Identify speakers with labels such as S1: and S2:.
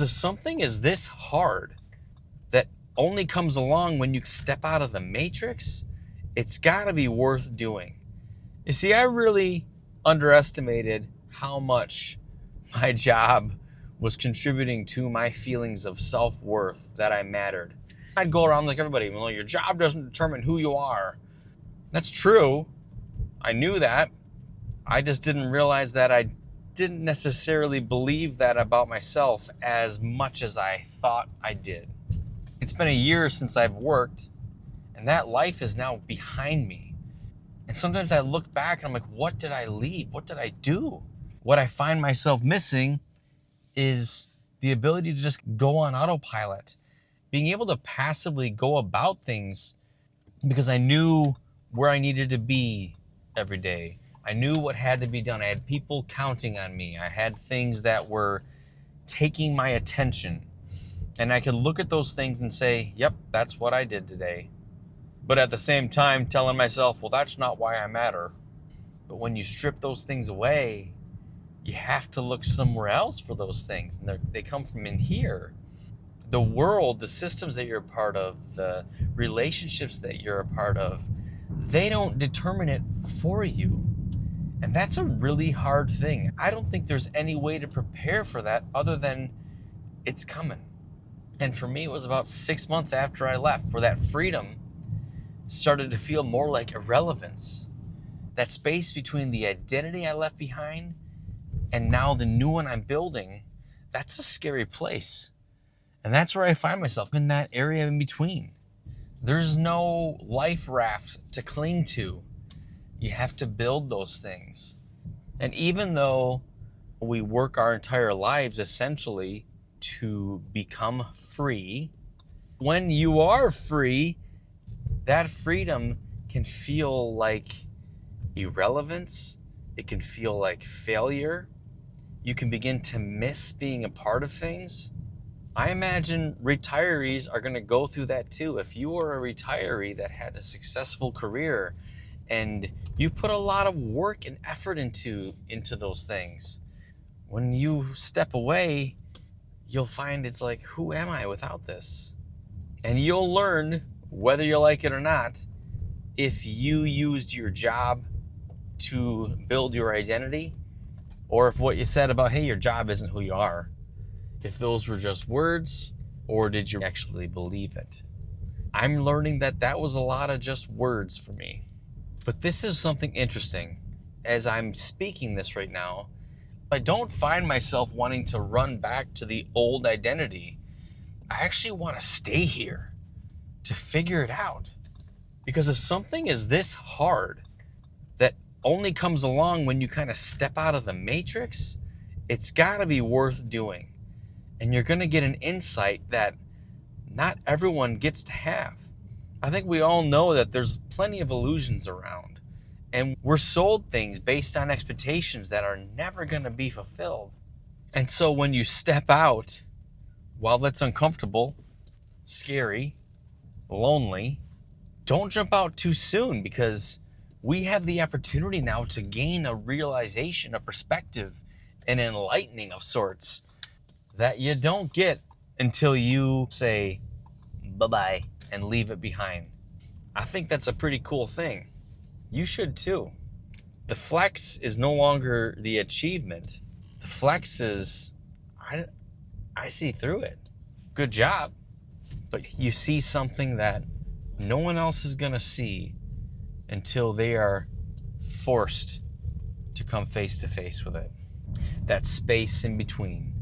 S1: If something is this hard that only comes along when you step out of the matrix, it's got to be worth doing. You see, I really underestimated how much my job was contributing to my feelings of self-worth, that I mattered. I'd go around like everybody, well, your job doesn't determine who you are. That's true. I knew that. I just didn't realize that I didn't necessarily believe that about myself as much as I thought I did. It's been a year since I've worked, and that life is now behind me. And sometimes I look back and I'm like, what did I leave? What did I do? What I find myself missing is the ability to just go on autopilot, being able to passively go about things because I knew where I needed to be every day. I knew what had to be done. I had people counting on me. I had things that were taking my attention. And I could look at those things and say, yep, that's what I did today. But at the same time, telling myself, well, that's not why I matter. But when you strip those things away, you have to look somewhere else for those things. And they come from in here. The world, the systems that you're a part of, the relationships that you're a part of, they don't determine it for you. And that's a really hard thing. I don't think there's any way to prepare for that other than it's coming. And for me, it was about 6 months after I left where that freedom started to feel more like irrelevance. That space between the identity I left behind and now the new one I'm building, that's a scary place. And that's where I find myself, in that area in between. There's no life raft to cling to. You have to build those things. And even though we work our entire lives essentially to become free, when you are free, that freedom can feel like irrelevance. It can feel like failure. You can begin to miss being a part of things. I imagine retirees are going to go through that too. If you are a retiree that had a successful career and you put a lot of work and effort into those things, when you step away, you'll find it's like, who am I without this? And you'll learn, whether you like it or not, if you used your job to build your identity, or if what you said about, hey, your job isn't who you are, if those were just words, or did you actually believe it? I'm learning that that was a lot of just words for me. But this is something interesting. As I'm speaking this right now, I don't find myself wanting to run back to the old identity. I actually want to stay here to figure it out. Because if something is this hard that only comes along when you kind of step out of the matrix, it's got to be worth doing. And you're going to get an insight that not everyone gets to have. I think we all know that there's plenty of illusions around. And we're sold things based on expectations that are never going to be fulfilled. And so when you step out, while that's uncomfortable, scary, lonely, don't jump out too soon, because we have the opportunity now to gain a realization, a perspective, an enlightening of sorts that you don't get until you say bye-bye and leave it behind. I think that's a pretty cool thing. You should too. The flex is no longer the achievement. The flex is, I see through it. Good job. But you see something that no one else is going to see until they are forced to come face to face with it. That space in between.